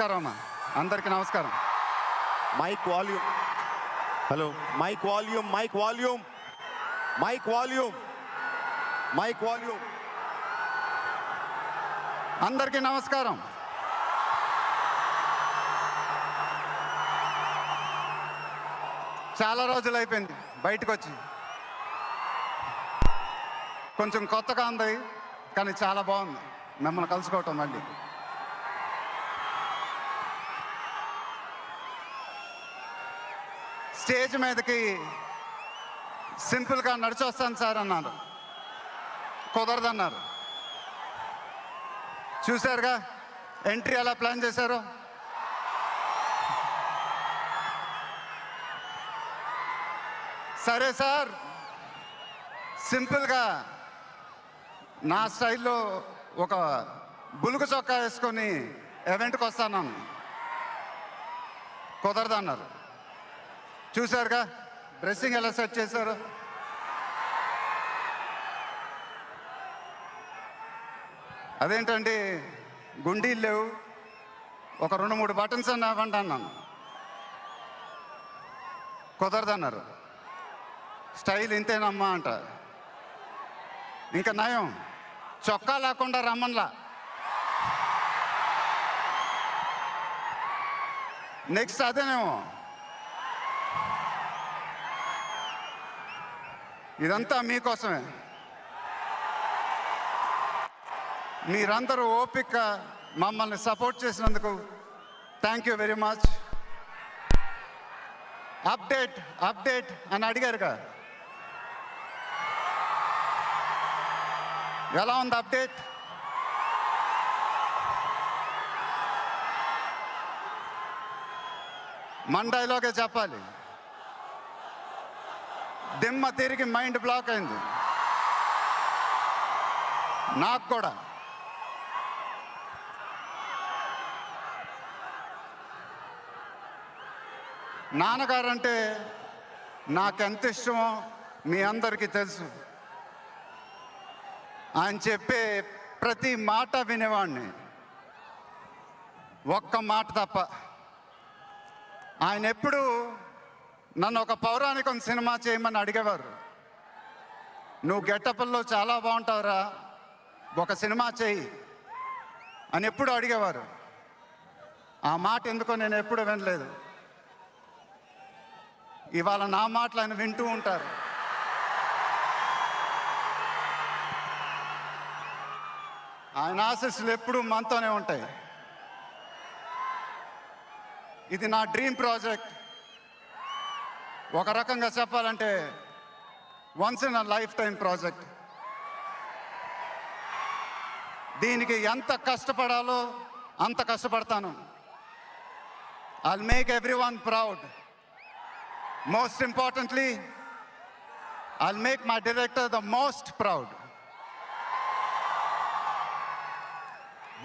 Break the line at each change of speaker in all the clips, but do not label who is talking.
నమస్కారం అమ్మా, అందరికీ నమస్కారం.
Mic volume. Hello, mic volume, mic volume, mic volume, mic volume.
అందరికీ నమస్కారం. చాలా రోజులు అయిపోయింది బయటకు వచ్చి, కొంచెం కొత్తగా ఉంది కానీ చాలా బాగుంది మిమ్మల్ని కలుసుకోవటం. మళ్ళీ స్టేజ్ మీదకి సింపుల్గా నడిచొస్తాను సార్ అన్నారు, కుదరదన్నారు. చూశారుగా ఎంట్రీ ఎలా ప్లాన్ చేశారు. సరే సార్, సింపుల్గా నా స్టైల్లో ఒక బులుగు చొక్కా వేసుకొని ఈవెంట్కి వస్తాను, కుదరదన్నారు. చూశారుగా డ్రెస్సింగ్ ఎలా సెట్ చేశారు. అదేంటండి గుండీలు లేవు, ఒక 2-3 బటన్స్ అన్న ఇవ్వండి అన్నాను, కుదరదన్నారు. స్టైల్ ఇంతేనమ్మా అంట. ఇంకా నయం, చొక్కా లేకుండా రమ్మన్లా. నెక్స్ట్ అదేనేమో. ఇదంతా మీకోసమే. మీరందరూ ఓపిక మమ్మల్ని సపోర్ట్ చేసినందుకు thank you very much. Update update అని అడిగారుగా, ఎలా ఉంది అప్డేట్? మన డైలాగే చెప్పాలి. దిమ్మ తిరిగి మైండ్ బ్లాక్ అయింది నాకు కూడా. నాన్నగారంటే నాకెంత ఇష్టమో మీ అందరికీ తెలుసు. ఆయన చెప్పే ప్రతి మాట వినేవాడిని, ఒక్క మాట తప్ప. ఆయన ఎప్పుడు నన్ను ఒక పౌరాణికం సినిమా చేయమని అడిగేవారు. నువ్వు గెటప్ల్లో చాలా బాగుంటావురా, ఒక సినిమా చేయి అని ఎప్పుడు అడిగేవారు. ఆ మాట ఎందుకో నేను ఎప్పుడు వినలేదు. ఇవాళ నా మాటలు ఆయన వింటూ ఉంటారు. ఆయన ఆశీస్సులు ఎప్పుడూ మనతోనే ఉంటాయి. ఇది నా డ్రీమ్ ప్రాజెక్ట్. ఒక రకంగా చెప్పాలంటే once in a lifetime project. దీనికి ఎంత కష్టపడాలో అంత కష్టపడతాను. I'll make everyone proud. Most importantly, I'll make my director the most proud.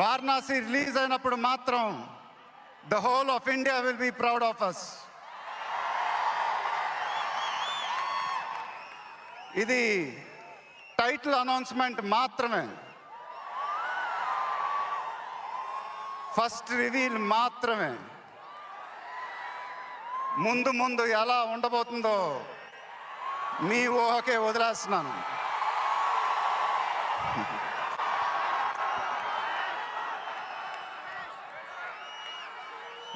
Varanasi release అయినప్పుడు మాత్రం the whole of India will be proud of us. ఇది టైటిల్ అనౌన్స్మెంట్ మాత్రమే, first reveal మాత్రమే. ముందు ముందు ఎలా ఉండబోతుందో మీ ఊహకే వదిలేస్తున్నాను.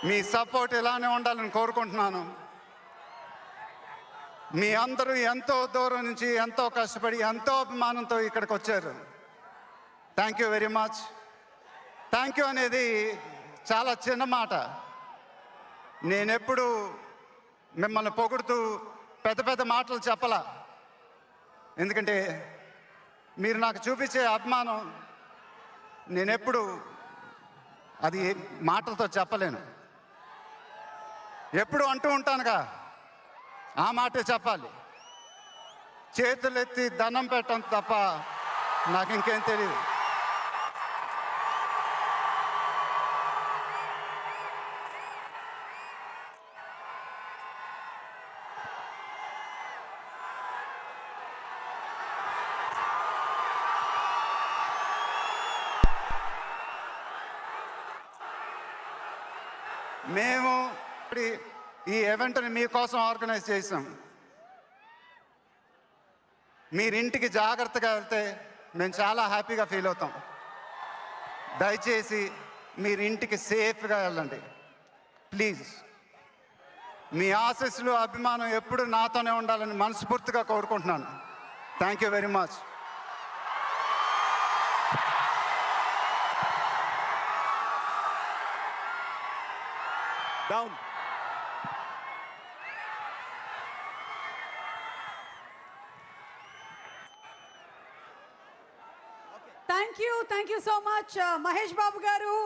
మీ సపోర్ట్ ఇలానే ఉండాలని కోరుకుంటున్నాను. మీ అందరూ ఎంతో దూరం నుంచి ఎంతో కష్టపడి ఎంతో అభిమానంతో ఇక్కడికి వచ్చారు. Thank you very much. Thank you అనేది చాలా చిన్న మాట. నేనెప్పుడు మిమ్మల్ని పొగుడుతూ పెద్ద పెద్ద మాటలు చెప్పలా, ఎందుకంటే మీరు నాకు చూపించే అభిమానం నేనెప్పుడు అది మాటలతో చెప్పలేను. ఎప్పుడు అంటూ ఉంటానుగా, ఆ మాటే చెప్పాలి. చేతులెత్తి దండం పెట్టడం తప్ప నాకు ఇంకేం తెలియదు. మేము ఈ ఈవెంట్ని మీకోసం ఆర్గనైజ్ చేసాం. మీరింటికి జాగ్రత్తగా వెళ్తే మేము చాలా హ్యాపీగా ఫీల్ అవుతాం. దయచేసి మీరింటికి సేఫ్గా వెళ్ళండి ప్లీజ్. మీ ఆశీస్సులు అభిమానం ఎప్పుడు నాతోనే ఉండాలని మనస్ఫూర్తిగా కోరుకుంటున్నాను. Thank you very much.
Down.
Thank you so much, Mahesh Babu Garu.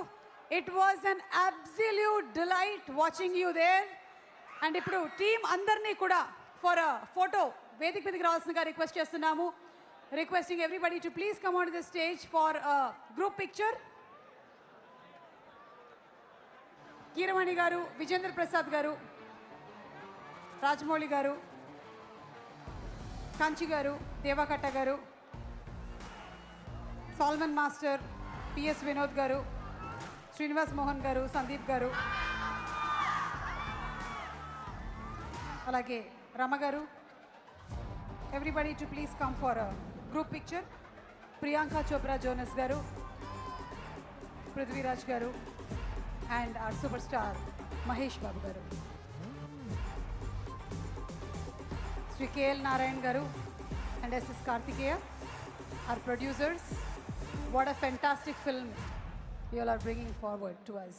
It was an absolute delight watching you there. And ఇప్పుడు టీమ్ అందరినీ కూడా ఫర్ ఫోటో వేదిక మీదకి రావాల్సిందిగా రిక్వెస్ట్ చేస్తున్నాము. Requesting everybody to please come on to the stage for group picture. Keeravani గారు, విజేంద్ర ప్రసాద్ గారు, రాజమౌళి గారు, కాంచి గారు, దేవాకట్ట గారు, సాల్మన్ మాస్టర్, పిఎస్ వినోద్ గారు, శ్రీనివాస్ మోహన్ గారు, సందీప్ గారు, అలాగే రమ గారు. Everybody to please come for group picture. Priyanka Chopra Jonas గారు, పృథ్వీరాజ్ గారు and our super star Mahesh Babu గారు, శ్రీ కేఎల్ నారాయణ్ గారు and SS Karthikeya, our producers. What a fantastic film you all are bringing forward to us.